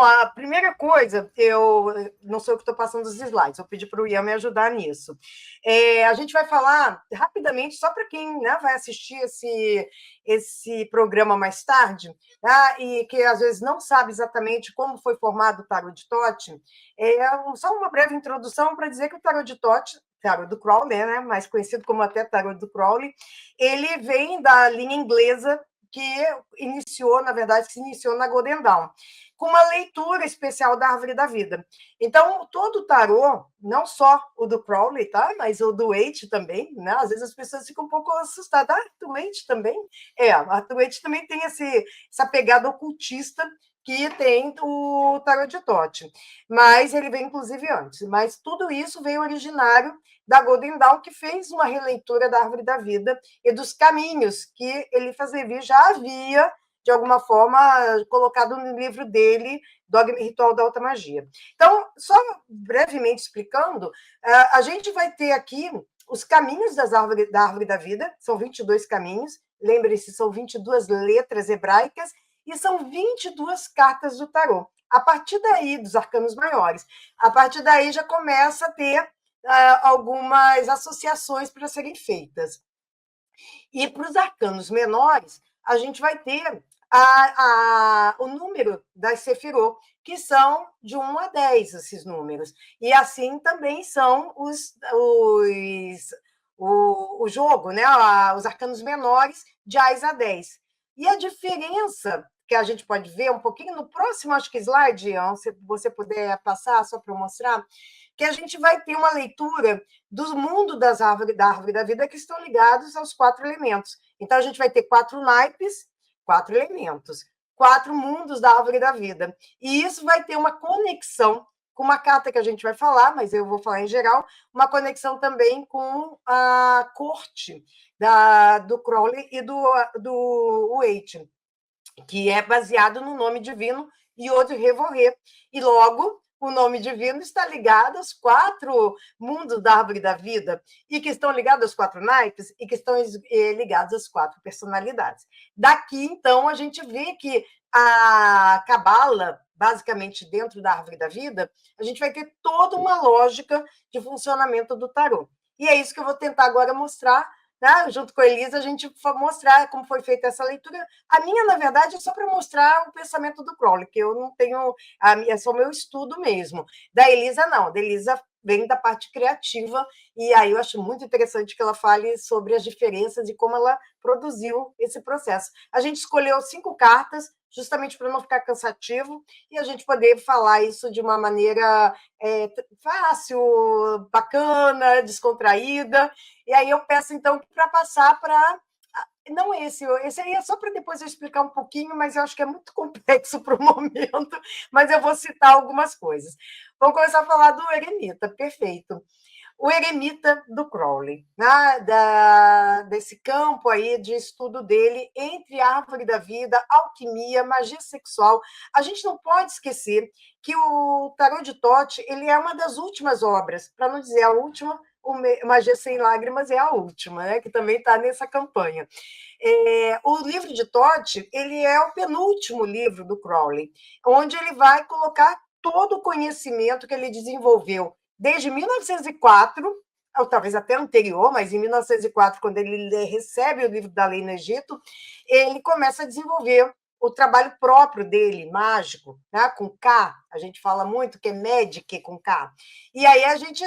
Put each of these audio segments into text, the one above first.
a primeira coisa, eu não sou eu que estou passando os slides, eu pedi para o Ian me ajudar nisso. A gente vai falar rapidamente, só para quem, né, vai assistir esse programa mais tarde, tá? E que às vezes não sabe exatamente como foi formado o Tarot de Tote, só uma breve introdução para dizer que o Tarot de Tote, Tarot do Crowley, né, mais conhecido como até Tarot do Crowley, ele vem da linha inglesa que se iniciou na Golden Dawn, com uma leitura especial da Árvore da Vida. Então, todo o tarô, não só o do Crowley, tá? Mas o do Waite também, né? Às vezes as pessoas ficam um pouco assustadas. Ah, do Waite também? A do Waite também tem essa pegada ocultista que tem o tarô de Tote, mas ele veio inclusive antes. Mas tudo isso veio originário da Golden Dawn, que fez uma releitura da Árvore da Vida e dos caminhos que Eliphas Levi já havia, de alguma forma, colocado no livro dele, Dogma e Ritual da Alta Magia. Então, só brevemente explicando, a gente vai ter aqui os caminhos da Árvore da Vida, são 22 caminhos, lembre-se, são 22 letras hebraicas, e são 22 cartas do tarô. A partir daí, dos arcanos maiores, a partir daí já começa a ter algumas associações para serem feitas. E para os arcanos menores, a gente vai ter o número das Sefirot, que são de 1 a 10, esses números. E assim também são o jogo, né? Os arcanos menores, de Ais a 10. E a diferença que a gente pode ver um pouquinho no próximo, acho que slide, Ian, se você puder passar só para eu mostrar, que a gente vai ter uma leitura do mundo da Árvore da Vida que estão ligados aos 4 elementos. Então, a gente vai ter 4 naipes, 4 elementos, 4 mundos da Árvore da Vida. E isso vai ter uma conexão com uma carta que a gente vai falar, mas eu vou falar em geral, uma conexão também com a corte do Crowley e do Waite, que é baseado no nome divino Yod Revorê. E logo, o nome divino está ligado aos 4 mundos da Árvore da Vida, e que estão ligados aos 4 naipes, e que estão ligados às 4 personalidades. Daqui, então, a gente vê que a Cabala, basicamente dentro da Árvore da Vida, a gente vai ter toda uma lógica de funcionamento do tarô. E é isso que eu vou tentar agora mostrar, né? Junto com a Elisa, a gente mostrar como foi feita essa leitura. A minha, na verdade, é só para mostrar o pensamento do Crowley, que eu não tenho, é só o meu estudo mesmo. Da Elisa, não. Da Elisa vem da parte criativa, e aí eu acho muito interessante que ela fale sobre as diferenças e como ela produziu esse processo. A gente escolheu 5 cartas, justamente para não ficar cansativo, e a gente poder falar isso de uma maneira fácil, bacana, descontraída. E aí eu peço, então, para passar para... Não esse aí é só para depois eu explicar um pouquinho, mas eu acho que é muito complexo para o momento, mas eu vou citar algumas coisas. Vamos começar a falar do eremita, perfeito. O eremita do Crowley, né? Desse campo aí de estudo dele entre árvore da vida, alquimia, magia sexual. A gente não pode esquecer que o Tarot de Tote ele é uma das últimas obras, para não dizer a última, o Magia Sem Lágrimas é a última, né? Que também está nessa campanha. O livro de Tote ele é o penúltimo livro do Crowley, onde ele vai colocar todo o conhecimento que ele desenvolveu desde 1904, ou talvez até anterior, mas em 1904, quando ele recebe o livro da lei no Egito, ele começa a desenvolver o trabalho próprio dele, mágico, né? Com K, a gente fala muito que é Magic com K. E aí a gente,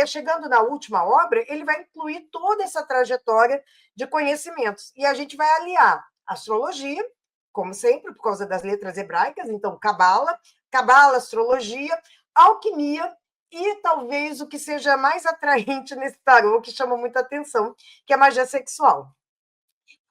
chegando na última obra, ele vai incluir toda essa trajetória de conhecimentos. E a gente vai aliar astrologia, como sempre, por causa das letras hebraicas, então Cabala, astrologia, alquimia, e talvez o que seja mais atraente nesse tarô, que chama muita atenção, que é a magia sexual.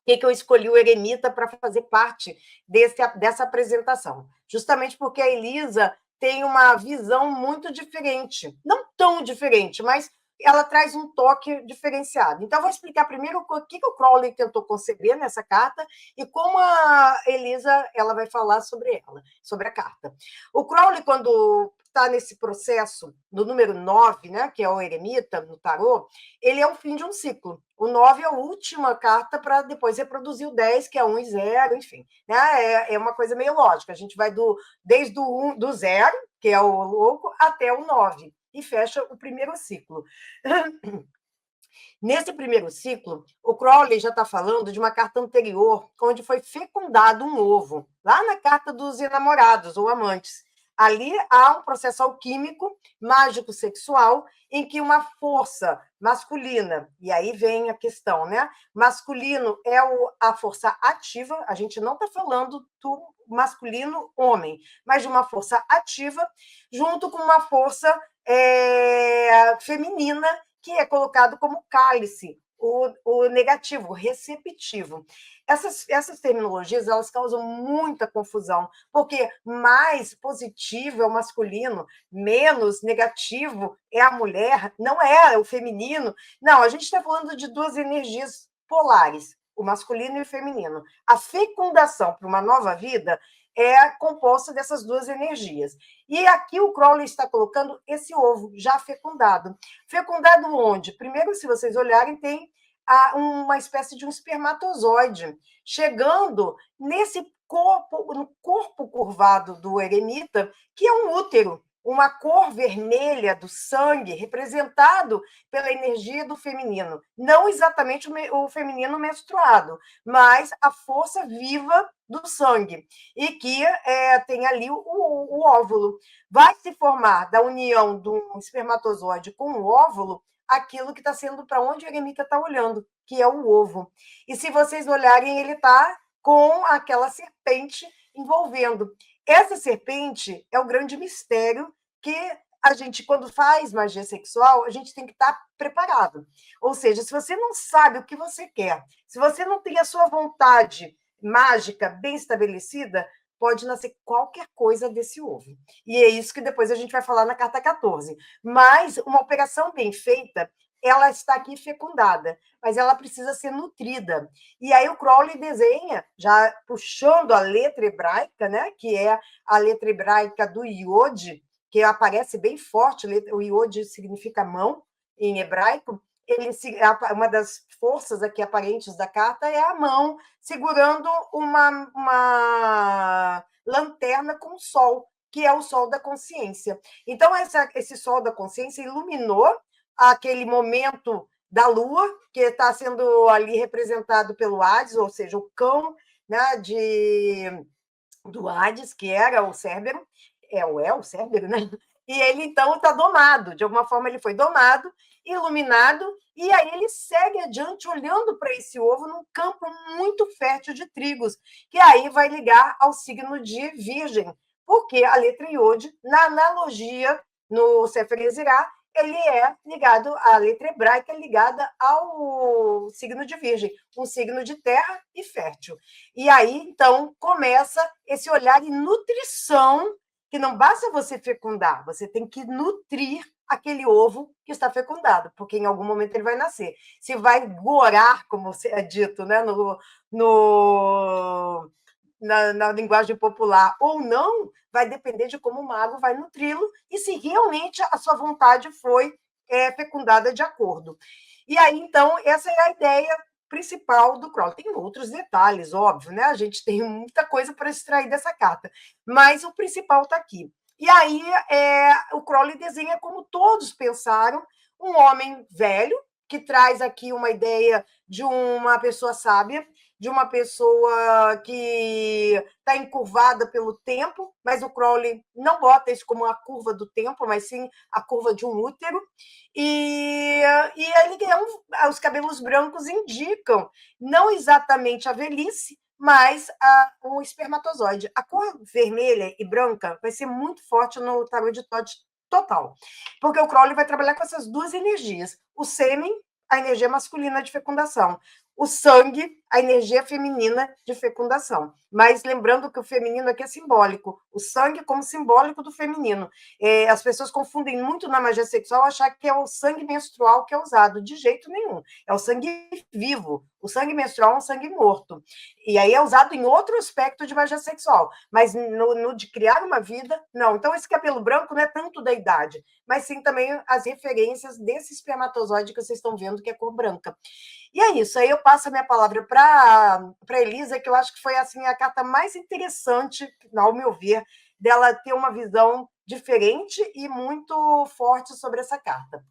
Por que eu escolhi o eremita para fazer parte dessa apresentação? Justamente porque a Elisa tem uma visão muito diferente. Não tão diferente, mas ela traz um toque diferenciado. Então, eu vou explicar primeiro o que o Crowley tentou conceber nessa carta e como a Elisa ela vai falar sobre ela, sobre a carta. O Crowley, quando está nesse processo do número 9, né, que é o eremita, no tarô, ele é o fim de um ciclo. O 9 é a última carta para depois reproduzir o 10, que é 1 e 0, enfim. Né? É uma coisa meio lógica. A gente vai desde do 0, que é o louco, até o 9, e fecha o primeiro ciclo. Nesse primeiro ciclo, o Crowley já está falando de uma carta anterior, onde foi fecundado um ovo, lá na carta dos enamorados ou amantes. Ali há um processo alquímico, mágico-sexual, em que uma força masculina, e aí vem a questão, né? Masculino é a força ativa, a gente não está falando do masculino homem, mas de uma força ativa, junto com uma força feminina, que é colocado como cálice, o negativo, o receptivo. Essas terminologias, elas causam muita confusão, porque mais positivo é o masculino, menos negativo é a mulher, não é o feminino. Não, a gente está falando de duas energias polares, o masculino e o feminino. A fecundação para uma nova vida é composta dessas duas energias. E aqui o Crowley está colocando esse ovo já fecundado. Fecundado onde? Primeiro, se vocês olharem, tem uma espécie de um espermatozoide chegando nesse corpo, no corpo curvado do eremita, que é um útero, uma cor vermelha do sangue, representado pela energia do feminino. Não exatamente o feminino menstruado, mas a força viva do sangue, e que tem ali o óvulo. Vai se formar da união do espermatozoide com o óvulo aquilo que está sendo para onde a eremita está olhando, que é o ovo. E se vocês olharem, ele está com aquela serpente envolvendo. Essa serpente é o grande mistério que a gente, quando faz magia sexual, a gente tem que estar preparado. Ou seja, se você não sabe o que você quer, se você não tem a sua vontade mágica bem estabelecida, pode nascer qualquer coisa desse ovo. E é isso que depois a gente vai falar na carta 14. Mas uma operação bem feita, ela está aqui fecundada, mas ela precisa ser nutrida. E aí o Crowley desenha, já puxando a letra hebraica, né, que é a letra hebraica do Iod, que aparece bem forte, o Iod significa mão em hebraico. Uma das forças aqui aparentes da carta é a mão segurando uma lanterna com o sol, que é o sol da consciência. Então, esse sol da consciência iluminou aquele momento da lua, que está sendo ali representado pelo Hades, ou seja, o cão, né, do Hades, que era o Cérbero, o Cérbero, né? E ele, então, está domado, de alguma forma ele foi domado, iluminado, e aí ele segue adiante olhando para esse ovo num campo muito fértil de trigos, que aí vai ligar ao signo de Virgem, porque a letra Iod, na analogia no Sefer Yetzirah, ele é ligado, a letra hebraica é ligada ao signo de Virgem, um signo de terra e fértil. E aí, então, começa esse olhar em nutrição, que não basta você fecundar, você tem que nutrir aquele ovo que está fecundado, porque em algum momento ele vai nascer. Se vai gorar, como é dito, né, na linguagem popular ou não, vai depender de como o mago vai nutri-lo e se realmente a sua vontade foi fecundada de acordo. E aí, então, essa é a ideia principal do Crowley. Tem outros detalhes, óbvio, né? A gente tem muita coisa para extrair dessa carta, mas o principal está aqui. E aí, o Crowley desenha como todos pensaram, um homem velho, que traz aqui uma ideia de uma pessoa sábia, de uma pessoa que está encurvada pelo tempo, mas o Crowley não bota isso como a curva do tempo, mas sim a curva de um útero. E ele os cabelos brancos indicam não exatamente a velhice, mas o espermatozoide. A cor vermelha e branca vai ser muito forte no tarô de Thoth total, porque o Crowley vai trabalhar com essas duas energias. O sêmen, a energia masculina de fecundação. O sangue, a energia feminina de fecundação. Mas lembrando que o feminino aqui é simbólico, o sangue como simbólico do feminino. As pessoas confundem muito na magia sexual achar que é o sangue menstrual que é usado. De jeito nenhum. É o sangue vivo. O sangue menstrual é um sangue morto. E aí é usado em outro aspecto de magia sexual. Mas no de criar uma vida, não. Então, esse cabelo branco não é tanto da idade, mas sim também as referências desse espermatozoide que vocês estão vendo, que é cor branca. E é isso. Aí eu passo a minha palavra para Elisa, que eu acho que foi assim a carta mais interessante, ao meu ver, dela ter uma visão diferente e muito forte sobre essa carta.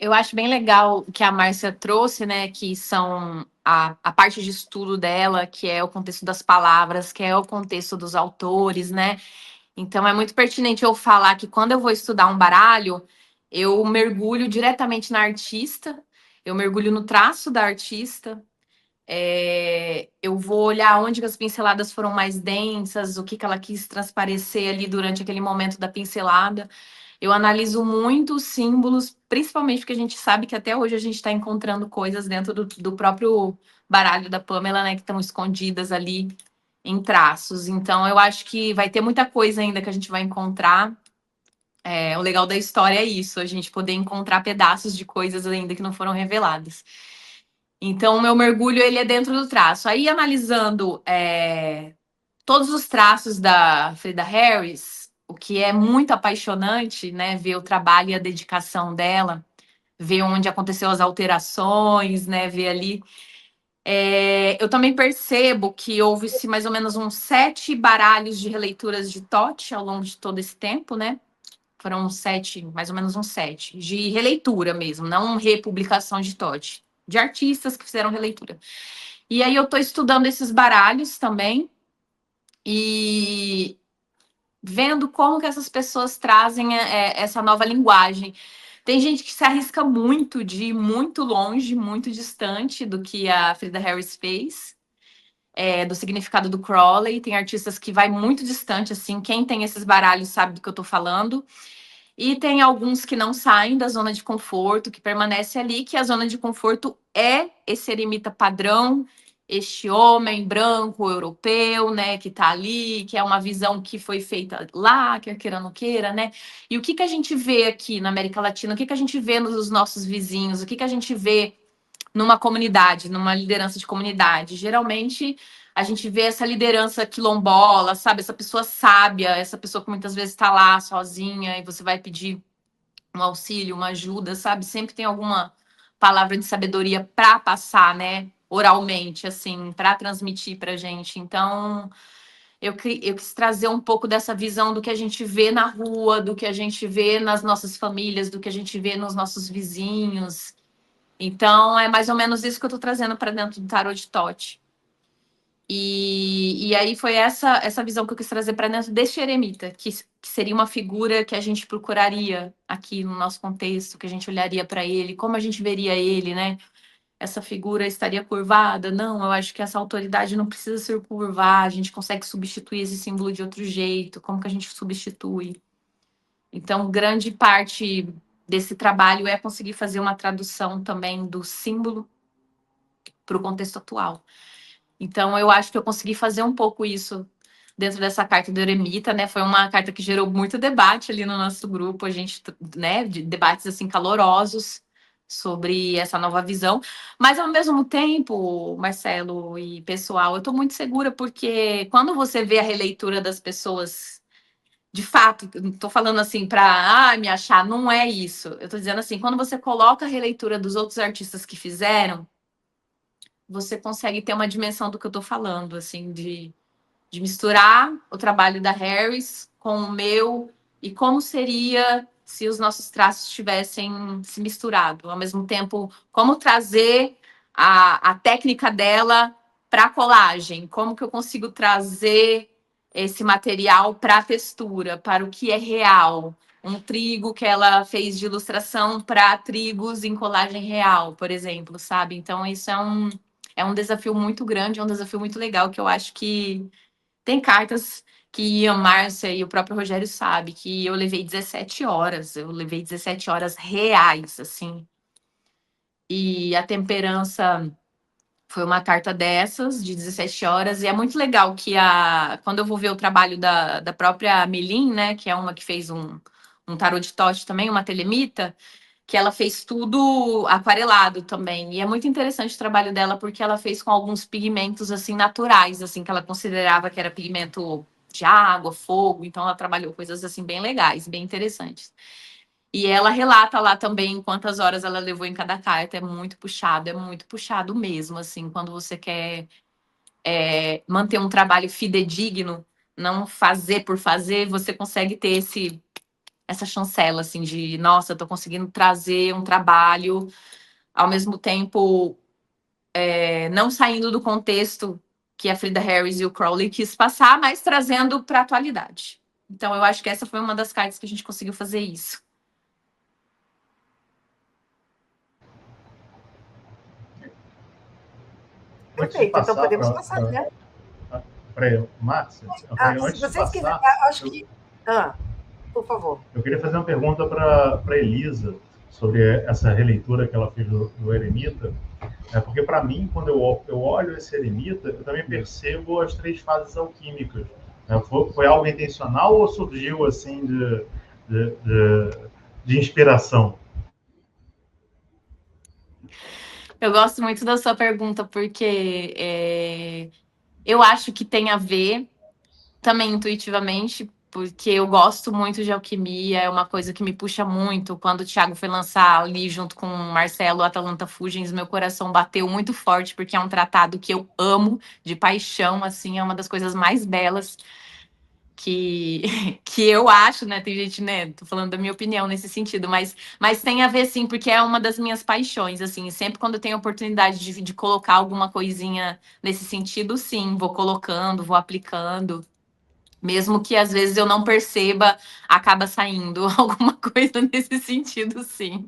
Eu acho bem legal o que a Márcia trouxe, né? Que são a parte de estudo dela, que é o contexto das palavras, que é o contexto dos autores, né? Então é muito pertinente eu falar que quando eu vou estudar um baralho, eu mergulho diretamente na artista, eu mergulho no traço da artista, eu vou olhar onde as pinceladas foram mais densas, o que ela quis transparecer ali durante aquele momento da pincelada. Eu analiso muito os símbolos, principalmente porque a gente sabe que até hoje a gente está encontrando coisas dentro do próprio baralho da Pamela, né, que estão escondidas ali em traços. Então, eu acho que vai ter muita coisa ainda que a gente vai encontrar. O legal da história é isso, a gente poder encontrar pedaços de coisas ainda que não foram reveladas. Então, o meu mergulho ele é dentro do traço. Aí, analisando todos os traços da Frida Harris, o que é muito apaixonante, né? Ver o trabalho e a dedicação dela, ver onde aconteceu as alterações, né? Ver ali. Eu também percebo que houve-se mais ou menos uns 7 baralhos de releituras de Tote ao longo de todo esse tempo, né? Foram 7, mais ou menos uns 7, de releitura mesmo, não republicação de Tote, de artistas que fizeram releitura. E aí eu estou estudando esses baralhos também e vendo como que essas pessoas trazem essa nova linguagem. Tem gente que se arrisca muito de ir muito longe, muito distante do que a Frida Harris fez, do significado do Crowley. Tem artistas que vai muito distante, assim. Quem tem esses baralhos sabe do que eu estou falando. E tem alguns que não saem da zona de conforto, que permanece ali, que a zona de conforto é esse eremita padrão, este homem branco, europeu, né, que tá ali, que é uma visão que foi feita lá, quer queira ou não queira, né? E o que a gente vê aqui na América Latina? O que a gente vê nos nossos vizinhos? O que a gente vê numa comunidade, numa liderança de comunidade? Geralmente a gente vê essa liderança quilombola, sabe? Essa pessoa sábia, essa pessoa que muitas vezes está lá sozinha e você vai pedir um auxílio, uma ajuda, sabe? Sempre tem alguma palavra de sabedoria para passar, né? Oralmente, assim, para transmitir para gente. Então, eu quis trazer um pouco dessa visão do que a gente vê na rua, do que a gente vê nas nossas famílias, do que a gente vê nos nossos vizinhos. Então, é mais ou menos isso que eu estou trazendo para dentro do Tarot de Tote. E aí foi essa visão que eu quis trazer para dentro deste eremita, que seria uma figura que a gente procuraria aqui no nosso contexto, que a gente olharia para ele, como a gente veria ele, né? Essa figura estaria curvada? Não, eu acho que essa autoridade não precisa ser curvar, a gente consegue substituir esse símbolo de outro jeito, como que a gente substitui? Então, grande parte desse trabalho é conseguir fazer uma tradução também do símbolo para o contexto atual. Então, eu acho que eu consegui fazer um pouco isso dentro dessa carta do eremita, né? Foi uma carta que gerou muito debate ali no nosso grupo, a gente, né, de debates assim calorosos sobre essa nova visão, mas ao mesmo tempo, Marcelo e pessoal, eu estou muito segura porque quando você vê a releitura das pessoas, de fato, não estou falando assim para me achar, não é isso. Eu estou dizendo assim, quando você coloca a releitura dos outros artistas que fizeram, você consegue ter uma dimensão do que eu estou falando, assim, de misturar o trabalho da Harris com o meu e como seria se os nossos traços tivessem se misturado. Ao mesmo tempo, como trazer a técnica dela para a colagem, como que eu consigo trazer esse material para a textura, para o que é real. Um trigo que ela fez de ilustração para trigos em colagem real, por exemplo, sabe? Então, isso é um desafio muito grande, é um desafio muito legal que eu acho que tem cartas que a Márcia e o próprio Rogério sabe que eu levei 17 horas. Eu levei 17 horas reais, assim. E a temperança foi uma carta dessas, de 17 horas, e é muito legal que quando eu vou ver o trabalho da própria Melin, né, que é uma que fez um tarô de Tote também, uma telemita, que ela fez tudo aquarelado também. E é muito interessante o trabalho dela, porque ela fez com alguns pigmentos, assim, naturais, assim, que ela considerava que era pigmento de água, fogo, então ela trabalhou coisas, assim, bem legais, bem interessantes. E ela relata lá também quantas horas ela levou em cada carta. É muito puxado mesmo, assim, quando você quer manter um trabalho fidedigno, não fazer por fazer, você consegue ter essa chancela, assim, de, nossa, eu tô conseguindo trazer um trabalho, ao mesmo tempo, não saindo do contexto que a Frida Harris e o Crowley quis passar, mas trazendo para a atualidade. Então, eu acho que essa foi uma das cartas que a gente conseguiu fazer isso. Antes de Perfeito, então passar podemos passar, né? para Márcia, eu falei, Se antes de vocês quiserem, passar, acho que. Por favor. eu queria fazer uma pergunta para Elisa sobre essa releitura que ela fez do Eremita. Porque, para mim, quando eu olho esse eremita, eu também percebo as 3 fases alquímicas. Foi algo intencional ou surgiu assim de inspiração? Eu gosto muito da sua pergunta, porque eu acho que tem a ver também intuitivamente, porque eu gosto muito de alquimia, é uma coisa que me puxa muito. Quando o Thiago foi lançar ali junto com o Marcelo, Atalanta Fugens, meu coração bateu muito forte, porque é um tratado que eu amo de paixão, assim, é uma das coisas mais belas que, que eu acho, né? Tem gente, né? Tô falando da minha opinião nesse sentido, mas tem a ver, sim, porque é uma das minhas paixões, assim. Sempre quando eu tenho oportunidade de colocar alguma coisinha nesse sentido, sim, vou colocando, vou aplicando. Mesmo que às vezes eu não perceba, acaba saindo alguma coisa nesse sentido, sim.